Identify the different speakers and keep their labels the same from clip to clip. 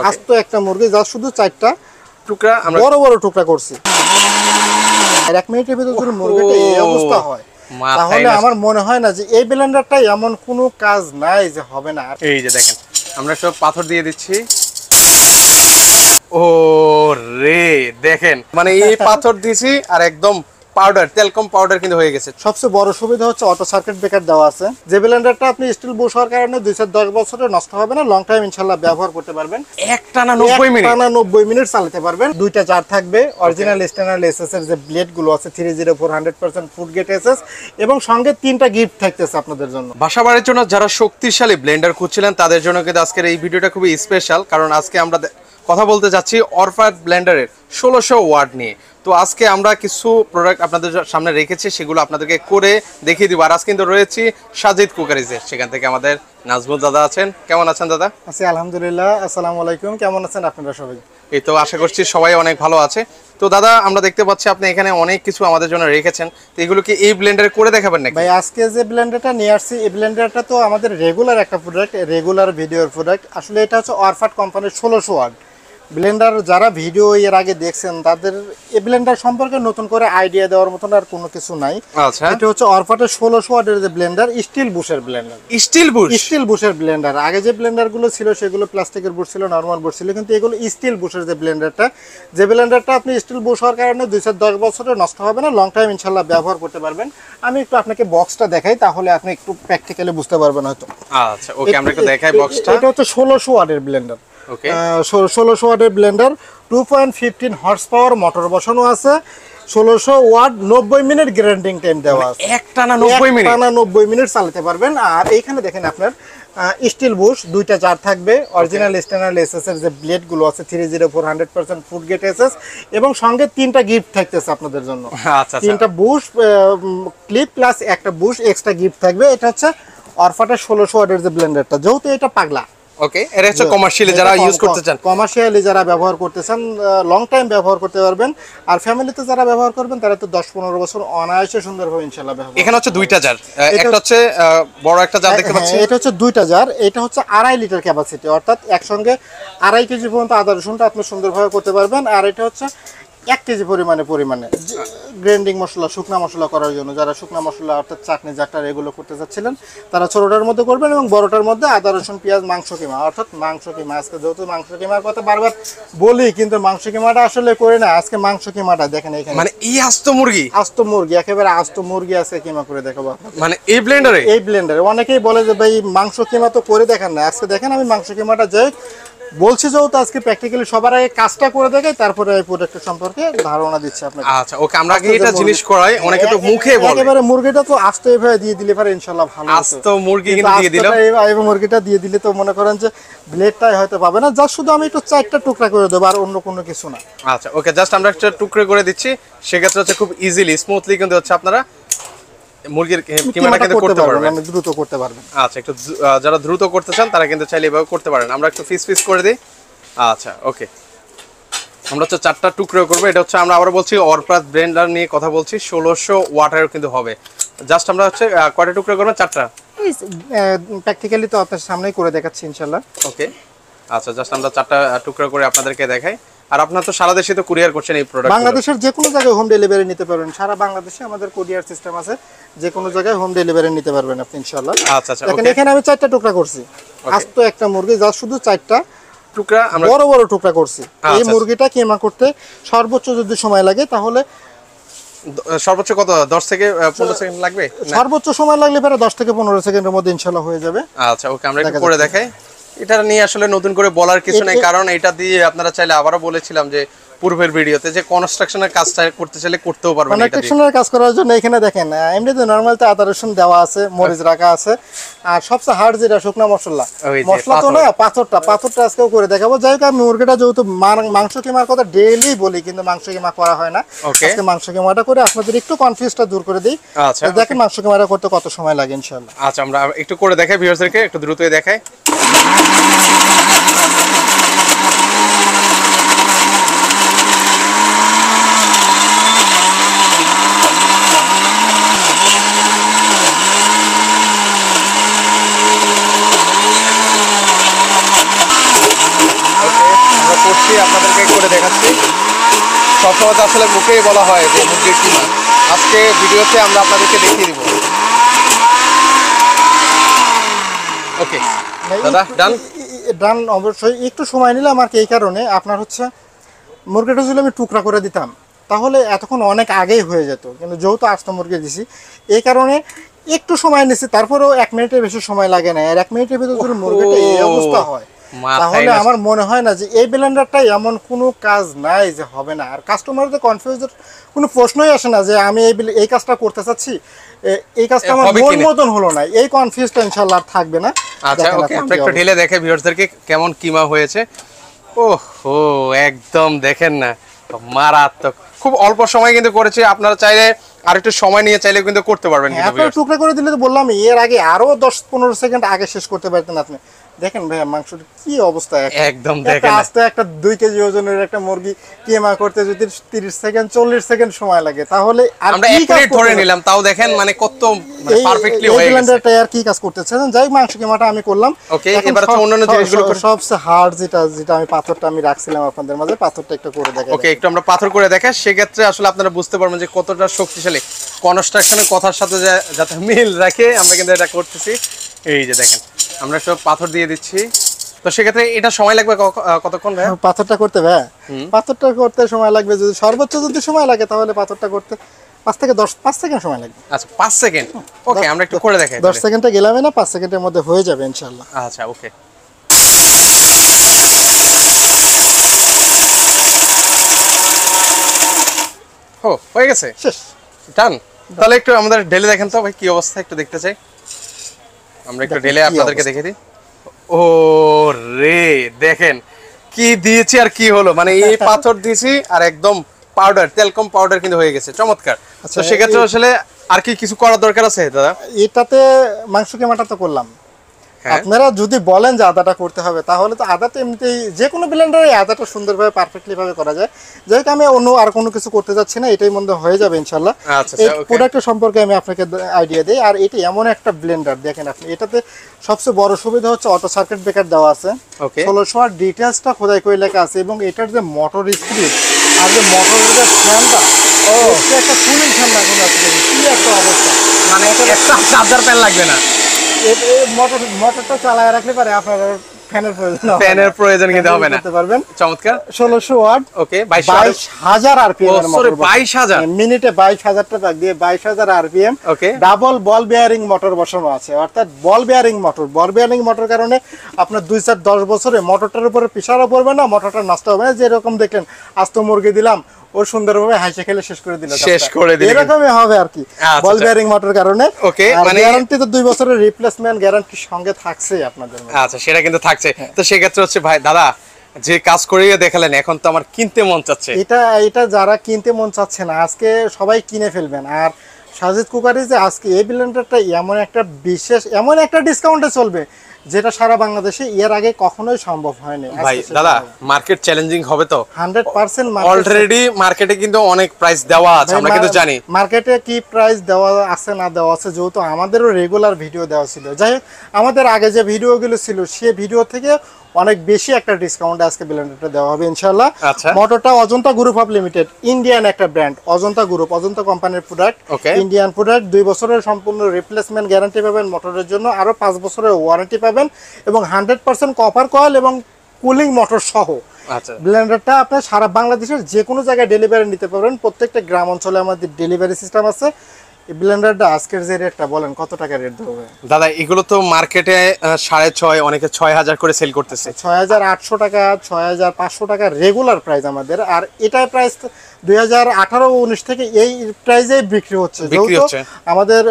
Speaker 1: আস্ত একটা মুরগি যা শুধু 4টা
Speaker 2: টুকরা আমরা
Speaker 1: বড় বড় টুকরা করছি। আর 1 মিনিটের ভিতর যদি মুরগিটা এই অবস্থা হয় তাহলে আমার মনে হয় না যে এই ব্লেন্ডারটা এমন কোনো কাজ নাই যে হবে না।
Speaker 2: এই যে দেখেন আমরা সব পাথর দিয়ে দিচ্ছি। ও রে দেখেন মানে এই পাথর দিছি আর একদম পাউডার তেলকম পাউডার কিন্তু হয়ে গেছে।
Speaker 1: সবচেয়ে বড় সুবিধা হচ্ছে অটো সার্কিট ব্রেকার দেওয়া আছে। যে ব্লেন্ডারটা আপনি স্টিল বুশ হওয়ার কারণে 2-10 বছরে নষ্ট হবে না, লং টাইম ইনশাআল্লাহ ব্যবহার করতে পারবেন।
Speaker 2: একটানা 90
Speaker 1: মিনিট চালাতে পারবেন। 2টা জার থাকবে, অরিজিনাল স্টেনলেস এসএস এর যে ব্লেড গুলো আছে 304 100% ফুড গেট এসএস, এবং সঙ্গে 3টা গিফট থাকতেছে আপনাদের জন্য।
Speaker 2: বাসাবাড়ির জন্য যারা শক্তিশালী ব্লেন্ডার খুঁজছিলেন তাদের জন্য কিন্তু আজকের এই ভিডিওটা খুবই স্পেশাল, কারণ আজকে আমরা কথা বলতে যাচ্ছি অরফাট ব্লেন্ডারের 1600 ওয়াট নিয়ে। তো আজকে আমরা কিছু প্রোডাক্ট আপনাদের সামনে রেখেছি, সেগুলো আপনাদেরকে করে দেখিয়ে দিব। আর আজকে কিন্তু রয়েছি সাজিদ কুকারিজে, সেখান থেকে আমাদের নাজমুল দাদা আছেন। কেমন আছেন দাদা?
Speaker 1: আছি আলহামদুলিল্লাহ। আসসালামু আলাইকুম, কেমন আছেন আপনারা সবাই?
Speaker 2: এই তো আশা করছি সবাই অনেক ভালো আছে। তো দাদা আমরা দেখতে পাচ্ছি আপনি এখানে অনেক কিছু আমাদের জন্য রেখেছেন, তো এগুলো কি এই ব্লেন্ডারে করে দেখাবেন নাকি?
Speaker 1: ভাই আজকে যে ব্লেন্ডারটা নিয়ে আসছি, এই ব্লেন্ডারটা তো আমাদের রেগুলার একটা প্রোডাক্ট, রেগুলার ভিডিওর প্রোডাক্ট। আসলে এটা হচ্ছে অরফাট কোম্পানির 1600 ওয়াট ব্লেন্ডার। যারা ভিডিও এর আগে দেখছেন তাদের এই ব্লেন্ডার সম্পর্কে নতুন করে আইডিয়া দেওয়ার মতন আর কোনো কিছু নাই।
Speaker 2: আচ্ছা,
Speaker 1: এটা হচ্ছে অরফাটের 1600 ওয়াটের যে ব্লেন্ডার, স্টিল বুশের ব্লেন্ডার। স্টিল বুশের ব্লেন্ডার। আগে যে ব্লেন্ডারগুলো ছিল সেগুলো প্লাস্টিকের বুশ ছিল, নরমাল বুশ ছিল, কিন্তু এগুলো স্টিল বুশের যে ব্লেন্ডারটা, যে ব্লেন্ডারটা আপনি স্টিল বুশ হওয়ার কারণে 2-10 বছরে নষ্ট হবে না, লং টাইম ইনশাআল্লাহ ব্যবহার করতে পারবেন। আমি একটু আপনাকে বক্সটা দেখাই, তাহলে আপনি একটু প্র্যাকটিক্যালি বুঝতে পারবেন হয়তো।
Speaker 2: আচ্ছা ওকে, আমরা একটু দেখাই বক্সটা।
Speaker 1: এটা হচ্ছে 1600 ওয়াটের ব্লেন্ডার।
Speaker 2: ওকে,
Speaker 1: 1600 ওয়াটের ব্লেন্ডার, 2.15 হর্স পাওয়ার মোটর বসানো আছে, 1600 ওয়াট, 90 মিনিট গ্রাইন্ডিং টাইম দেওয়া আছে।
Speaker 2: একটানা 90
Speaker 1: মিনিট চালাতে পারবেন। আর এইখানে দেখেন আপনার স্টিল বুশ, 2টা জার থাকবে, অরিজিনাল স্টেনলেস এসএস এর যে ব্লেড গুলো আছে 304 100% ফুড গেট এসএস, এবং সঙ্গে 3টা গিফট থাকতেছে আপনাদের জন্য।
Speaker 2: আচ্ছা,
Speaker 1: 3টা বুশ ক্লিপ প্লাস একটা বুশ এক্সট্রা গিফট থাকবে। এটা হচ্ছে অরফাটের 1600 ওয়াটের যে ব্লেন্ডারটা, যেহেতু এটা পাগলা।
Speaker 2: ওকে, এটা হচ্ছে কমার্শিয়ালি যারা ইউজ করতে চান,
Speaker 1: কমার্শিয়ালি যারা ব্যবহার করতে চান, লং টাইম ব্যবহার করতে পারবেন। আর ফ্যামিলিতে যারা ব্যবহার করবেন তারা তো 10-15 বছর অনায়াসে সুন্দরভাবে ইনশাআল্লাহ ব্যবহার।
Speaker 2: এখানে হচ্ছে 2টা জার, একটা হচ্ছে বড় একটা জার দেখতে পাচ্ছি,
Speaker 1: এটা হচ্ছে 2টা জার। এটা হচ্ছে 2.5 লিটার ক্যাপাসিটি, অর্থাৎ একসঙ্গে 2.5 কেজি পর্যন্ত আদা রসুনটা আপনি সুন্দরভাবে করতে পারবেন। আর এটা হচ্ছে 1 কেজি পরিমাণে গ্রাইন্ডিং মশলা, শুকনা মশলা করার জন্য, যারা শুকনা মশলা অর্থাৎ চাটনি জারটা এগুলো করতে চাচ্ছিলেন তারা ছোটটার মধ্যে করবেন, এবং বড়টার মধ্যে আদা রসুন পেঁয়াজ মাংস কিমা, অর্থাৎ মাংস কিমা। আজকে যেহেতু মাংস কিমার কথা বারবার বলি, কিন্তু মাংস কিমাটা আসলে করে না, আজকে মাংস কিমাটা দেখেন এখানে,
Speaker 2: মানে এই আস্ত মুরগি
Speaker 1: একেবারে আস্ত মুরগি আছে কিমা করে দেখাবো
Speaker 2: মানে এই ব্লেন্ডারে।
Speaker 1: অনেকেই বলে যে ভাই মাংস কিমা তো করে দেখান না, আজকে দেখেন আমি মাংস কিমাটা যাই বলছি, যেহেতু আজকে প্র্যাকটিক্যালি সবার আগে কাজটা করে দেখাই, তারপরে এই প্রোডাক্টের সম্পর্কে ধারণা দিচ্ছি আপনাকে।
Speaker 2: আচ্ছা ওকে, আমরা আগে এটা জিনিস করাই, অনেকে তো মুখে বলে
Speaker 1: একেবারে মুরগিটা তো আস্ত এভাবে দিয়ে দিলে পরে ইনশাআল্লাহ ভালো হবে।
Speaker 2: আস্ত মুরগি কিন্তু দিয়ে দিলাম,
Speaker 1: এই মুরগিটা দিয়ে দিলে তো মনে করেন যে ব্লেডটাই হয়তো পাবে না, জাস্ট শুধু আমি একটু 4টা টুকরা করে দেব, আর অন্য কোনো কিছু না।
Speaker 2: আচ্ছা ওকে, জাস্ট আমরা একটা টুকরো করে দিচ্ছি, সেক্ষেত্রে হচ্ছে খুব ইজিলি স্মুথলি কিন্তু হচ্ছে আপনারা মুরগির কিমাটা কিন্তু করতে পারবেন,
Speaker 1: দ্রুত করতে পারবেন।
Speaker 2: আচ্ছা, একটু যারা দ্রুত করতে চান তারা কিন্তু চাইলে এভাবে করতে পারেন। আমরা একটু পিস করে দিই। আচ্ছা ওকে, আমরা হচ্ছে 4টা টুকরো করবো। এটা হচ্ছে আমরা আবার বলছি অরফাট ব্লেন্ডার নিয়ে কথা বলছি, 1600 ওয়াটের কিন্তু হবে। জাস্ট আমরা হচ্ছে কয়টা টুকরো করবো? 4টা।
Speaker 1: প্র্যাকটিক্যালি তো আপনার সামনেই করে দেখাচ্ছি ইনশাআল্লাহ।
Speaker 2: ওকে, আচ্ছা জাস্ট আমরা 4টা টুকরো করে আপনাদেরকে দেখাই। আর আপনারা তো সারা দেশে তো কুরিয়ার করছেন এই প্রোডাক্ট,
Speaker 1: বাংলাদেশের যে কোনো জায়গায় হোম ডেলিভারি নিতে পারবেন। সারা বাংলাদেশে আমাদের কুরিয়ার সিস্টেম আছে, যে কোনো জায়গায় হোম ডেলিভারি নিতে পারবেন আপনি ইনশাআল্লাহ।
Speaker 2: আচ্ছা
Speaker 1: দেখেন এখানে আমি 4টা টুকরা করছি, আস্ত একটা মুরগি যা শুধু 4টা
Speaker 2: টুকরা আমরা
Speaker 1: বড় বড় টুকরা করছি। এই মুরগিটা কিমা করতে সর্বোচ্চ যদি সময় লাগে তাহলে
Speaker 2: সর্বোচ্চ কত 10 থেকে 15 সেকেন্ড লাগবে?
Speaker 1: সর্বোচ্চ সময় লাগলে প্রায় 10 থেকে 15 সেকেন্ডের মধ্যে ইনশাআল্লাহ হয়ে যাবে।
Speaker 2: আচ্ছা ওকে, আমরা একটু করে দেখাই। এটা নিয়ে আসলে নতুন করে বলার কিছু নেই, কারণ এটা দিয়ে আপনারা চাইলে আবারও বলেছিলাম যে পূর্বের ভিডিওতে যে কনস্ট্রাকশনের কাজটা করতে চাইলে করতেও পারবেন।
Speaker 1: কনস্ট্রাকশনের কাজ করার জন্য এখানে দেখেন এমনিতে নরমাল তো আদা রসুন দেওয়া আছে, মরিচ রাখা আছে, আর সবচেয়ে হার্ড যেটা শুকনা মশলা তো না, পাথরটা আজকেও করে দেখাবো। যাই হোক, আমি মুরগিটা যেহেতু মাংস কিমার কথা ডেইলি বলি, কিন্তু মাংস কিমা করা হয় না, আজকে মাংস কিমাটা করে আপনাদের একটু কনফিউজটা দূর করে দিই।
Speaker 2: আচ্ছা
Speaker 1: দেখেন মাংস কিমাটা করতে কত সময় লাগে ইনশাআল্লাহ।
Speaker 2: আচ্ছা আমরা একটু করে দেখাই ভিউয়ারদেরকে, একটু দ্রুতই দেখাই। আসছি, আপনাদেরকে করে দেখাচ্ছি। সবসময় তো আসলে মুখেই বলা হয় যে মুরগির কিমা, আজকে ভিডিওতে আমরা আপনাদেরকে দেখিয়ে দিব। ওকে দাদা, ডান
Speaker 1: ডান। অবশ্যই একটু সময় নিলাম আর কি, এই কারণে আপনার হচ্ছে মুরগিটা যদি আমি টুকরা করে দিতাম তাহলে এতক্ষণ অনেক আগেই হয়ে যেত, কিন্তু যেহেতু আস্ত মুরগি দিছি এই কারণে একটু সময় নিছি। তারপরেও 1 মিনিটের বেশি সময় লাগে না, আর 1 মিনিটের ভিতরে যদি মুরগিটা এই অবস্থা হয় তাহলে আমার মনে হয় না যে এই ব্লেন্ডারটা এমন কোনো কাজ নাই যে হবে না। আর কাস্টমারদের কনফিউজের কোনো প্রশ্নই আসে না যে আমি এই কাজটা করতে চাচ্ছি, এই কাজটা আমার মন মতন হলো না, এই কনফিউজটা ইনশাআল্লাহ আর থাকবে না।
Speaker 2: আচ্ছা ওকে, আমরা একটু ঢেলে দেখে ভিউয়ার্সদেরকে কেমন কিমা হয়েছে। ওহো, একদম দেখেন না, মারাত্মক। খুব অল্প সময় কিন্তু করেছে, আপনারা চাইলে আর একটু সময় নিয়ে চাইলে কিন্তু করতে পারবেন।
Speaker 1: এত টুকরা করে দিলে তো বললাম, এর আগে আরো 10-15 সেকেন্ড আগে শেষ করতে পারতেন আপনি। দেখেন ভাইয়া মাংসটা কি অবস্থা,
Speaker 2: একদম দেখেন
Speaker 1: আস্তে একটা 2 কেজি ওজনের একটা মুরগি কিমা করতে যদি 30 সেকেন্ড 40 সেকেন্ড সময় লাগে তাহলে আর
Speaker 2: আমরা
Speaker 1: কি
Speaker 2: 1
Speaker 1: কাজ
Speaker 2: মিনিট ধরে নিলাম, তাও দেখেন মানে কত পারফেক্টলি হয়ে গেছে।
Speaker 1: এই ব্লেন্ডারটা আর কি কাজ করতেছে যাই মাংস কিমাটা আমি করলাম।
Speaker 2: ওকে, এবার তো অন্যান্য জিনিসগুলো
Speaker 1: সবচেয়ে হার্ড যেটা আমি পাথরটা আমি রাখছিলাম আপনাদের মাঝে, পাথরটা একটু করে দেখাই।
Speaker 2: ওকে, একটু আমরা পাথর করে দেখাই, সেক্ষেত্রে আসলে আপনারা বুঝতে পারবেন যে কতটা শক্তিশালী। কনস্ট্রাকশনের কথার সাথে যাতে মিল রাখে আমরা কিন্তু এটা করতেছি। এই যে দেখেন, আমরা সব পাথর দিয়ে দিচ্ছি। তো সেক্ষেত্রে এটা সময় লাগবে কতক্ষণ ভাই?
Speaker 1: পাথরটা করতে ভাই, পাথরটা করতে সময় লাগবে যদি সর্বোচ্চ যদি সময় লাগে তাহলে পাথরটা করতে 5 থেকে 5 সেকেন্ড সময় লাগবে।
Speaker 2: আচ্ছা 5 সেকেন্ড। ওকে, আমরা একটু করে দেখাই।
Speaker 1: 10 সেকেন্ডে গেলাম না, 5 সেকেন্ডের মধ্যে হয়ে যাবে ইনশাআল্লাহ।
Speaker 2: আচ্ছা ওকে, ও হয়ে গেছে,
Speaker 1: শেষ,
Speaker 2: ডান। তাহলে একটু আমাদের ঢেলে দেখেন তো ভাই কি অবস্থা, একটু দেখতে চাই। আমরা একটু ঢেলে আপনাদেরকে দেখে দিই। ও রে, দেখেন কি দিয়েছি আর কি হলো, মানে এই পাথর দিয়েছি আর একদম পাউডার, তেলকম পাউডার কিন্তু হয়ে গেছে, চমৎকার। তো সেক্ষেত্রে আসলে আর কি কিছু করার দরকার আছে দাদা?
Speaker 1: এটাতে মাংস কিমাটা তো করলাম, আপনারা যদি বলেন যে আদাটা করতে হবে তাহলে তো আদাটা এমনিতেই যে কোনো ব্লেন্ডারে আদাটা সুন্দরভাবে পারফেক্টলি ভাবে করা যায়। যেহেতু আমি অন্য আর কোনো কিছু করতে যাচ্ছি না, এটাই মধ্যে হয়ে যাবে ইনশাআল্লাহ। এই প্রোডাক্টের সম্পর্কে আমি আপনাকে আইডিয়া দিই। আর এটি এমন একটা ব্লেন্ডার দেখেন আপনি, এটাতে সবচেয়ে বড় সুবিধা হচ্ছে অটো সার্কিট ব্রেকার দেওয়া আছে, 1600 ওয়াট ডিটেইলসটা খোদাই করে লেখা আছে, এবং এটার যে মোটর স্পিড আর যে মোটরের যে ফ্যানটা, একটা কুলিং ফ্যান লাগানো আছে, কি একটা অবস্থা,
Speaker 2: মানে একটা চার্জার প্যান লাগবে না,
Speaker 1: মোটরটা চালায় রাখলে পারে আপনার ফ্যানের
Speaker 2: প্রয়োজন কিন্তু হবে না।
Speaker 1: পারবেন, চমৎকার। 1600 ওয়াট,
Speaker 2: ওকে,
Speaker 1: 22000 আরপিএম এর মোটর,
Speaker 2: 22000
Speaker 1: মিনিটে 22000 টাকা দিয়ে 22000 আরপিএম।
Speaker 2: ওকে,
Speaker 1: ডাবল বল বেয়ারিং মোটর বসানো আছে, অর্থাৎ বল বেয়ারিং মোটর কারণে আপনার 2-4-10 বছরে মোটরটার উপরে প্রেসারও পড়বে না, মোটরটা নষ্ট হবে না। যেরকম দেখলেন আস্ত মুরগি দিলাম, ও সুন্দরভাবে হাসি খেলে শেষ করে দিল, এরকমই হবে আর কি বল বেয়ারিং মোটর কারণে।
Speaker 2: ওকে, মানে
Speaker 1: গ্যারান্টি তো 2 বছরের রিপ্লেসমেন্ট গ্যারান্টি সঙ্গে থাকছে আপনাদের।
Speaker 2: আচ্ছা, সেটা কিন্তু থাকছে। তো সেক্ষেত্রে হচ্ছে ভাই দাদা যে কাজ করিয়ে দেখালেন, এখন তো আমার কিনতে মন চাচ্ছে।
Speaker 1: এটা যারা কিনতে মন চাচ্ছে না আজকে সবাই কিনে ফেলবেন। আর সাজিদ কুকারিজে আজকে এই ব্লেন্ডারটা এমন একটা বিশেষ, এমন একটা ডিসকাউন্টে চলবে যেটা সারা বাংলাদেশে এর আগে কখনোই সম্ভব হয়নি।
Speaker 2: ভাই দাদা মার্কেট চ্যালেঞ্জিং হবে তো
Speaker 1: 100%।
Speaker 2: অলরেডি মার্কেটে কিন্তু অনেক প্রাইস দেওয়া আছে, আমরা কিন্তু জানি
Speaker 1: মার্কেটে কি প্রাইস দেওয়া আছে না দেওয়া আছে, যেহেতু আমাদেরও রেগুলার ভিডিও দেওয়া ছিল। যাই হোক, আমাদের আগে যে ভিডিওগুলো ছিল সেই ভিডিও থেকে অনেক বেশি একটা ডিসকাউন্ট আজকে ব্লেন্ডারটা দেওয়া হবে ইনশাআল্লাহ। মোটরটা Ajanta group of limited, Indian একটা ব্র্যান্ড, অজন্তা গ্রুপ, অজন্তা কোম্পানির প্রোডাক্ট, ইন্ডিয়ান প্রোডাক্ট। 2 বছরের সম্পূর্ণ রিপ্লেসমেন্ট গ্যারান্টি পাবেন মোটরের জন্য, আরো 5 বছরের ওয়ারেন্টি পাবেন, এবং 100% কপার কয়েল এবং কুলিং মোটর সহ ব্লেন্ডারটা আপনি সারা বাংলাদেশের যে কোনো জায়গায় ডেলিভারি নিতে পারবেন। প্রত্যেকটা গ্রাম অঞ্চলে আমাদের ডেলিভারি সিস্টেম আছে। এই ব্লেন্ডারটা আজকের যে রেটটা বলেন কত টাকা রেট দেবে
Speaker 2: দাদা? এগুলো তো মার্কেটে 6.5, অনেকে 6000 করে সেল করতেছে।
Speaker 1: 6800 টাকা, 6500 টাকা রেগুলার প্রাইস আমাদের। আর এটার প্রাইস 2018-19 থেকে এই প্রাইসে বিক্রি হচ্ছে। আমাদের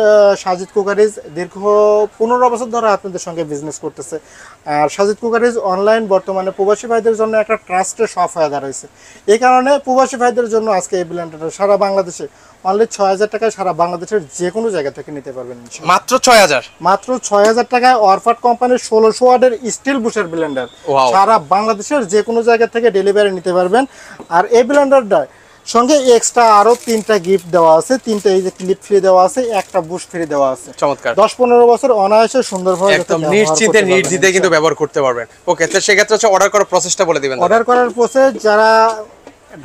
Speaker 1: সাজিদ কুকারিজ দীর্ঘ 15 বছর ধরে আপনাদের সঙ্গে বিজনেস করতেছে। আর সাজিদ কুকারিজ অনলাইন বর্তমানে প্রবাসী ভাইদের জন্য একটা ট্রাস্টের শপ হয়ে দাঁড়াইছে। এই কারণে প্রবাসী ভাইদের জন্য আজকে এই ব্লেন্ডারটা সারা বাংলাদেশে অনলি 6000 টাকায় সারা বাংলাদেশের যে কোনো জায়গা থেকে নিতে পারবেন।
Speaker 2: মাত্র 6000,
Speaker 1: মাত্র 6000 টাকায় অরফাট কোম্পানির 1600 ওয়াটের স্টিল বুশের ব্লেন্ডার সারা বাংলাদেশের যে কোনো জায়গা থেকে ডেলিভারি নিতে পারবেন। আর এই ব্লেন্ডারটা সঙ্গে এক্সট্রা আরো 3টা গিফট দেওয়া আছে, 3টা এই যে ক্লিপ ফ্রি দেওয়া আছে, একটা বুশ ফ্রি দেওয়া আছে।
Speaker 2: চমৎকার।
Speaker 1: 10-15 বছর অনায়াসে সুন্দরভাবে
Speaker 2: একদম নিশ্চিন্তে নির্দ্বিধায় কিন্তু ব্যবহার করতে পারবেন। ওকে, তো সেক্ষেত্রে হচ্ছে অর্ডার করার প্রসেসটা বলে দিবেন।
Speaker 1: অর্ডার করার প্রসেস, যারা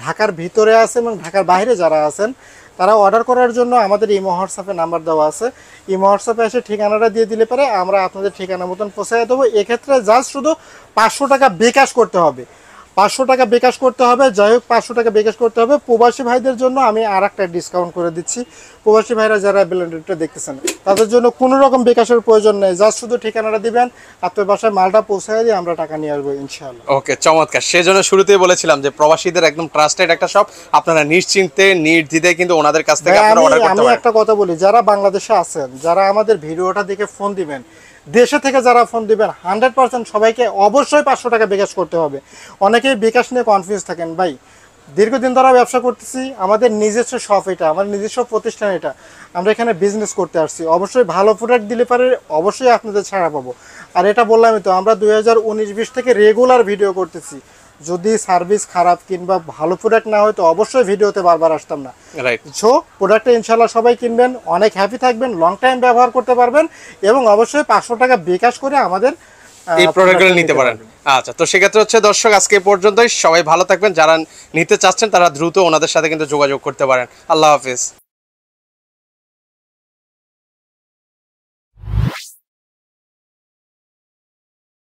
Speaker 1: ঢাকার ভিতরে আছে এবং ঢাকার বাইরে যারা আছেন তারা অর্ডার করার জন্য আমাদের ইমো হোয়াটসঅ্যাপে নাম্বার দেওয়া আছে, ইমো হোয়াটসঅ্যাপে এসে ঠিকানাটা দিয়ে দিলে পরে আমরা আপনাদের ঠিকানা মতন পৌঁছে দেবো। এক্ষেত্রে জাস্ট শুধু 500 টাকা বিকাশ করতে হবে, 500 টাকা বিকাশ করতে হবে। যাই হোক 500 টাকা বিকাশ করতে হবে। প্রবাসী ভাইদের জন্য আমি আর একটা ডিসকাউন্ট করে দিচ্ছি। প্রবাসী ভাইরা যারা ব্লেন্ডারটা দেখতেছেন তাদের জন্য কোনো রকম বিকাশের প্রয়োজন নেই, জাস্ট শুধু ঠিকানাটা দিবেন, আপনার বাসায় মালটা পৌঁছায় দিয়ে আমরা টাকা নিয়ে আসবো ইনশাআল্লাহ।
Speaker 2: ওকে, চমৎকার। সেজন্য শুরুতেই বলেছিলাম যে প্রবাসীদের একদম ট্রাস্টেড একটা শপ, আপনারা নিশ্চিন্তে নির্দ্বিধায় কিন্তু ওনাদের কাছ থেকে আপনারা অর্ডার করতে
Speaker 1: আমি
Speaker 2: পারেন।
Speaker 1: একটা কথা বলি, যারা বাংলাদেশে আছেন, যারা আমাদের ভিডিওটা দেখে ফোন দিবেন, দেশে থেকে যারা ফোন দিবেন 100% সবাইকে অবশ্যই 500 টাকা বিকাশ করতে হবে। অনেকেই বিকাশ নিয়ে কনফিউজ থাকেন। ভাই, দীর্ঘদিন ধরে ব্যবসা করতেছি, আমাদের নিজস্ব শপ এটা, আমার নিজস্ব প্রতিষ্ঠান এটা, আমরা এখানে বিজনেস করতে আসছি, অবশ্যই ভালো প্রোডাক্ট দিলে পারে অবশ্যই আপনাদের ছাড়া পাবো। আর এটা বললামই তো, আমরা 2019-20 থেকে রেগুলার ভিডিও করতেছি। যদি সার্ভিস খারাপ কিংবা ভালো প্রোডাক্ট না হয় তো অবশ্যই ভিডিওতে বারবার আসতাম না।
Speaker 2: রাইট।
Speaker 1: সো প্রোডাক্টটা ইনশাল্লাহ সবাই কিনবেন, অনেক হ্যাপি থাকবেন, লং টাইম ব্যবহার করতে পারবেন এবং অবশ্যই 500 টাকা বিকাশ করে আমাদের
Speaker 2: এই প্রোডাক্টগুলো নিতে পারেন। আচ্ছা, তো সেক্ষেত্রে হচ্ছে দর্শক আজকে এ পর্যন্তই। সবাই ভালো থাকবেন, যারা নিতে চাচ্ছেন তারা দ্রুত ওনাদের সাথে কিন্তু যোগাযোগ করতে পারেন। আল্লাহ হাফিজ।